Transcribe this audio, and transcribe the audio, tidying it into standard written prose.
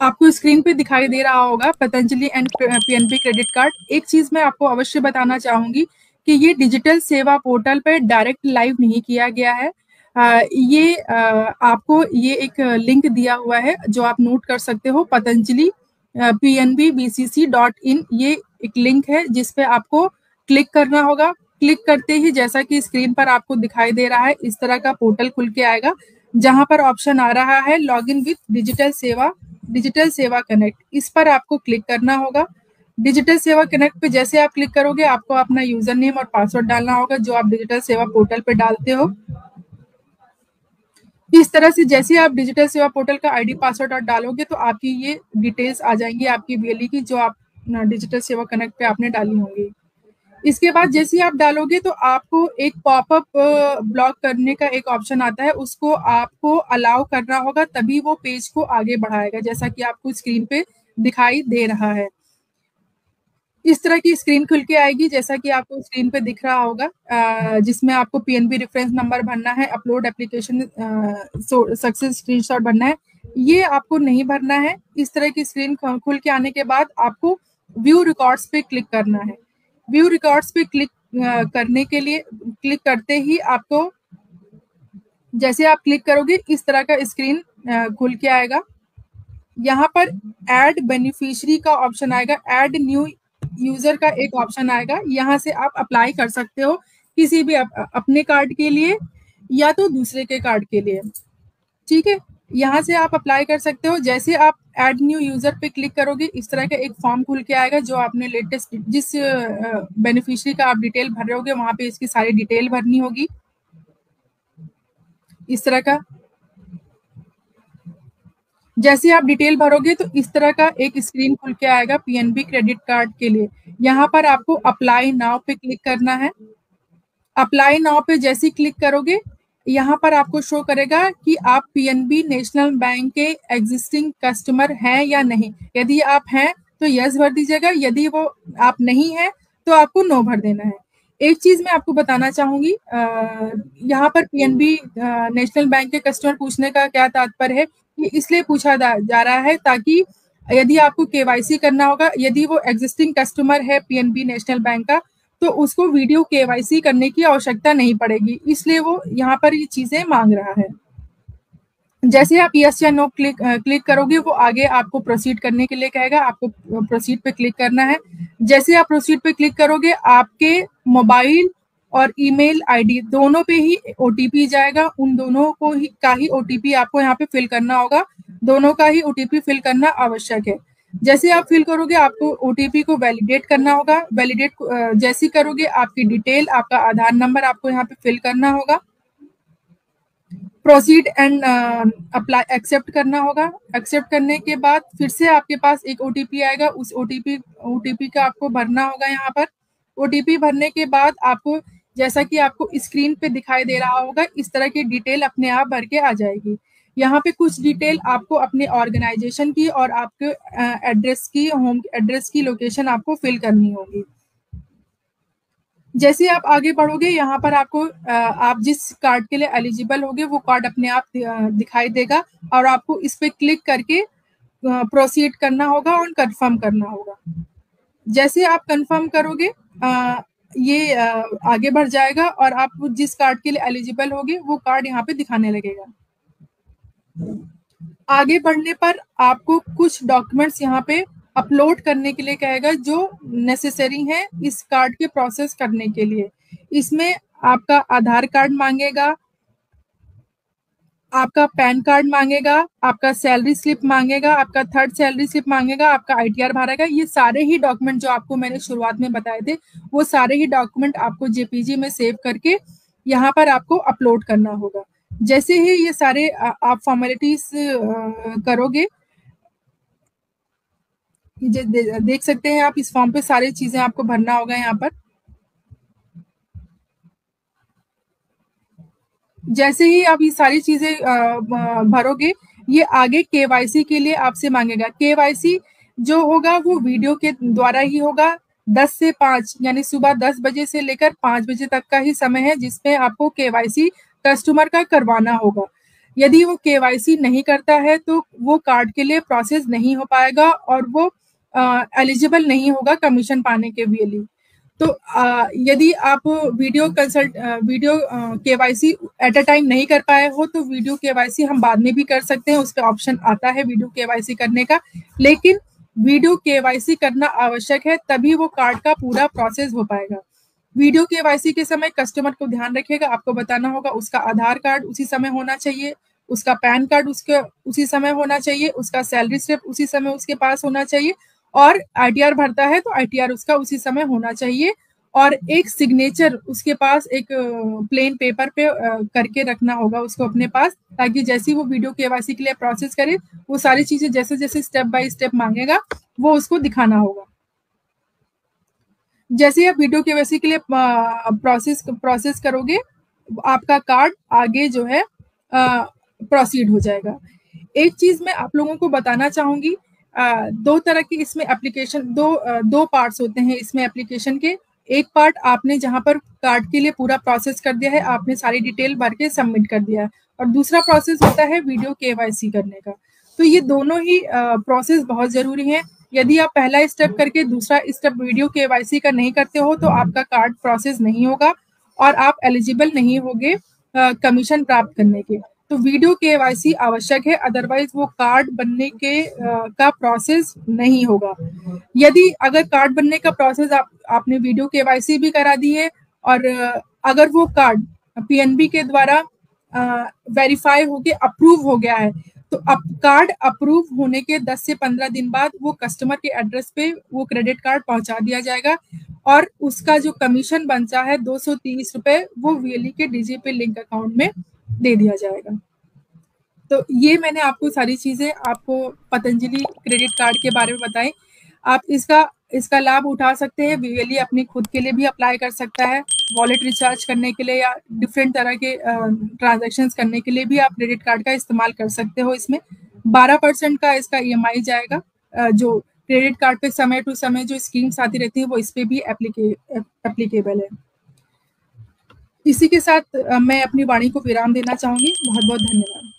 आपको स्क्रीन पे दिखाई दे रहा होगा Patanjali and PNB credit card. एक चीज मैं आपको अवश्य बताना चाहूंगी कि ये डिजिटल सेवा पोर्टल पे डायरेक्ट लाइव नहीं किया गया है। आपको ये एक लिंक दिया हुआ है जो आप नोट कर सकते हो, पतंजलि pnbbcc.in। ये एक लिंक है जिस पे आपको क्लिक करना होगा। क्लिक करते ही जैसा कि स्क्रीन पर आपको दिखाई दे रहा है, इस तरह का पोर्टल खुल के आएगा जहां पर ऑप्शन आ रहा है लॉग इन विथ डिजिटल सेवा कनेक्ट। इस पर आपको क्लिक करना होगा। डिजिटल सेवा कनेक्ट पे जैसे आप क्लिक करोगे आपको अपना यूजर नेम और पासवर्ड डालना होगा जो आप डिजिटल सेवा पोर्टल पे डालते हो। इस तरह से जैसे आप डिजिटल सेवा पोर्टल का आईडी पासवर्ड और डालोगे तो आपकी ये डिटेल्स आ जाएंगी आपकी बीएलई की, जो आप डिजिटल सेवा कनेक्ट पे आपने डाली होंगी। इसके बाद जैसे आप डालोगे तो आपको एक पॉपअप ब्लॉक करने का एक ऑप्शन आता है, उसको आपको अलाउ करना होगा, तभी वो पेज को आगे बढ़ाएगा, जैसा कि आपको स्क्रीन पे दिखाई दे रहा है। इस तरह की स्क्रीन खुल के आएगी जैसा कि आपको स्क्रीन पे दिख रहा होगा, जिसमें आपको पीएनबी रेफरेंस नंबर भरना है, अपलोड एप्लीकेशन सक्सेस स्क्रीनशॉट भरना है। ये आपको नहीं भरना है। इस तरह की स्क्रीन खुल के आने के बाद आपको व्यू रिकॉर्ड्स पे क्लिक करना है। व्यू रिकॉर्ड्स पे क्लिक करने के लिए क्लिक करते ही आपको, जैसे आप क्लिक करोगे इस तरह का स्क्रीन खुल के आएगा। यहाँ पर ऐड बेनिफिशियरी का ऑप्शन आएगा, ऐड न्यू यूजर का एक ऑप्शन आएगा। यहाँ से आप अप्लाई कर सकते हो किसी भी अपने कार्ड के लिए या तो दूसरे के कार्ड के लिए। ठीक है, यहाँ से आप अप्लाई कर सकते हो। जैसे आप ऐड न्यू यूजर पे क्लिक करोगे इस तरह का एक फॉर्म खुल के आएगा जो आपने लेटेस्ट जिस बेनिफिशियरी का आप डिटेल भर रहे होगे वहां पे इसकी सारी डिटेल भरनी होगी इस तरह का। जैसे आप डिटेल भरोगे तो इस तरह का एक स्क्रीन खुल के आएगा पीएनबी क्रेडिट कार्ड के लिए। यहाँ पर आपको अप्लाई नाउ पे क्लिक करना है। अप्लाई नाउ पे जैसे ही क्लिक करोगे यहाँ पर आपको शो करेगा कि आप पीएनबी नेशनल बैंक के एग्जिस्टिंग कस्टमर हैं या नहीं। यदि आप हैं तो यस भर दीजिएगा, यदि वो आप नहीं है तो आपको नो भर देना है। एक चीज मैं आपको बताना चाहूंगी, यहाँ पर पीएनबी नेशनल बैंक के कस्टमर पूछने का क्या तात्पर्य है, ये इसलिए पूछा जा रहा है ताकि यदि आपको केवाईसी करना होगा, यदि वो एग्जिस्टिंग कस्टमर है पीएनबी नेशनल बैंक का, तो उसको वीडियो केवाईसी करने की आवश्यकता नहीं पड़ेगी, इसलिए वो यहाँ पर ये चीजें मांग रहा है। जैसे आप यस या नो क्लिक करोगे वो आगे आपको प्रोसीड करने के लिए कहेगा, आपको प्रोसीड पे क्लिक करना है। जैसे आप प्रोसीड पे क्लिक करोगे आपके मोबाइल और ईमेल आईडी दोनों पे ही ओटीपी जाएगा। उन दोनों को ही का ही ओटीपी आपको यहाँ पे फिल करना होगा, दोनों का ही ओटीपी फिल करना आवश्यक है। जैसे आप फिल करोगे आपको ओटीपी को वैलिडेट करना होगा। वैलिडेट जैसे करोगे आपकी डिटेल, आपका आधार नंबर आपको यहाँ पे फिल करना होगा। प्रोसीड एंड अप्लाई एक्सेप्ट करना होगा। एक्सेप्ट करने के बाद फिर से आपके पास एक ओटीपी आएगा, उस ओटीपी का आपको भरना होगा। यहाँ पर ओटीपी भरने के बाद आपको, जैसा कि आपको स्क्रीन पे दिखाई दे रहा होगा, इस तरह की डिटेल अपने आप भर के आ जाएगी। यहाँ पे कुछ डिटेल आपको अपने ऑर्गेनाइजेशन की और आपके एड्रेस की, होम एड्रेस की लोकेशन आपको फिल करनी होगी। जैसे आप आगे बढ़ोगे यहाँ पर आपको आप जिस कार्ड के लिए एलिजिबल होगे वो कार्ड अपने आप दिखाई देगा और आपको इस पे क्लिक करके प्रोसीड करना होगा और कंफर्म करना होगा। जैसे आप कंफर्म करोगे ये आगे बढ़ जाएगा और आप जिस कार्ड के लिए एलिजिबल होगे वो कार्ड यहाँ पे दिखाने लगेगा। आगे बढ़ने पर आपको कुछ डॉक्यूमेंट्स यहाँ पे अपलोड करने के लिए कहेगा जो नेसेसरी है इस कार्ड के प्रोसेस करने के लिए। इसमें आपका आधार कार्ड मांगेगा, आपका पैन कार्ड मांगेगा, आपका सैलरी स्लिप मांगेगा, आपका थर्ड सैलरी स्लिप मांगेगा, आपका आईटीआर भरेगा। ये सारे ही डॉक्यूमेंट जो आपको मैंने शुरुआत में बताए थे वो सारे ही डॉक्यूमेंट आपको जेपीजी में सेव करके यहाँ पर आपको अपलोड करना होगा। जैसे ही ये सारे आप फॉर्मेलिटीज करोगे, देख सकते हैं आप इस फॉर्म पे सारी चीजें आपको भरना होगा। यहाँ पर जैसे ही आप ये सारी चीजें भरोगे ये आगे केवाईसी के लिए आपसे मांगेगा। केवाईसी जो होगा वो वीडियो के द्वारा ही होगा। 10 से 5 यानी सुबह 10 बजे से लेकर 5 बजे तक का ही समय है जिसमें आपको केवाईसी कस्टमर का करवाना होगा। यदि वो केवाईसी नहीं करता है तो वो कार्ड के लिए प्रोसेस नहीं हो पाएगा और वो एलिजिबल नहीं होगा कमीशन पाने के लिए। तो यदि आप video KYC at a time नहीं कर पाए हो तो वीडियो केवाईसी हम बाद में भी कर सकते हैं, उस पर ऑप्शन आता है वीडियो केवाईसी करने का। लेकिन वीडियो केवाईसी करना आवश्यक है, तभी वो कार्ड का पूरा प्रोसेस हो पाएगा। वीडियो केवाईसी के समय कस्टमर को ध्यान रखिएगा, आपको बताना होगा उसका आधार कार्ड उसी समय होना चाहिए, उसका पैन कार्ड उसके उसी समय होना चाहिए, उसका सैलरी स्लिप उसी समय उसके पास होना चाहिए, और आईटीआर भरता है तो आईटीआर उसका उसी समय होना चाहिए, और एक सिग्नेचर उसके पास एक प्लेन पेपर पे करके रखना होगा उसको अपने पास, ताकि जैसी वो वीडियो केवाईसी के लिए प्रोसेस करे वो सारी चीजें जैसे जैसे स्टेप बाय स्टेप मांगेगा वो उसको दिखाना होगा। जैसे आप वीडियो केवाईसी के लिए प्रोसेस करोगे, आपका कार्ड आगे जो है प्रोसीड हो जाएगा। एक चीज मैं आप लोगों को बताना चाहूंगी, दो तरह की इसमें एप्लीकेशन, दो पार्ट्स होते हैं इसमें एप्लीकेशन के। एक पार्ट आपने जहां पर कार्ड के लिए पूरा प्रोसेस कर दिया है, आपने सारी डिटेल भर के सबमिट कर दिया है, और दूसरा प्रोसेस होता है वीडियो केवाईसी करने का। तो ये दोनों ही प्रोसेस बहुत जरूरी है। यदि आप पहला स्टेप करके दूसरा स्टेप वीडियो केवाईसी का नहीं करते हो तो आपका कार्ड प्रोसेस नहीं होगा और आप एलिजिबल नहीं होगे कमीशन प्राप्त करने के। तो वीडियो केवाईसी आवश्यक है, अदरवाइज वो कार्ड बनने के का प्रोसेस नहीं होगा। यदि अगर कार्ड बनने का प्रोसेस आपने वीडियो केवाईसी भी करा दी है और अगर वो कार्ड पीएनबी के द्वारा वेरीफाई होके अप्रूव हो गया है, तो अब कार्ड अप्रूव होने के 10 से 15 दिन बाद वो कस्टमर के एड्रेस पे वो क्रेडिट कार्ड पहुंचा दिया जाएगा, और उसका जो कमीशन बनता है 230 रुपए वो वीएलई के डीजीपी लिंक अकाउंट में दे दिया जाएगा। तो ये मैंने आपको सारी चीजें आपको पतंजलि क्रेडिट कार्ड के बारे में बताई। आप इसका लाभ उठा सकते हैं, वीएलई अपनी खुद के लिए भी अप्लाई कर सकता है, वॉलेट रिचार्ज करने के लिए या डिफरेंट तरह के ट्रांजैक्शंस करने के लिए भी आप क्रेडिट कार्ड का इस्तेमाल कर सकते हो। इसमें 12% का इसका ईएमआई जाएगा। जो क्रेडिट कार्ड पे समय टू समय जो स्कीम्स आती रहती है वो इस पे भी एप्लीकेबल है। इसी के साथ मैं अपनी वाणी को विराम देना चाहूंगी। बहुत बहुत धन्यवाद।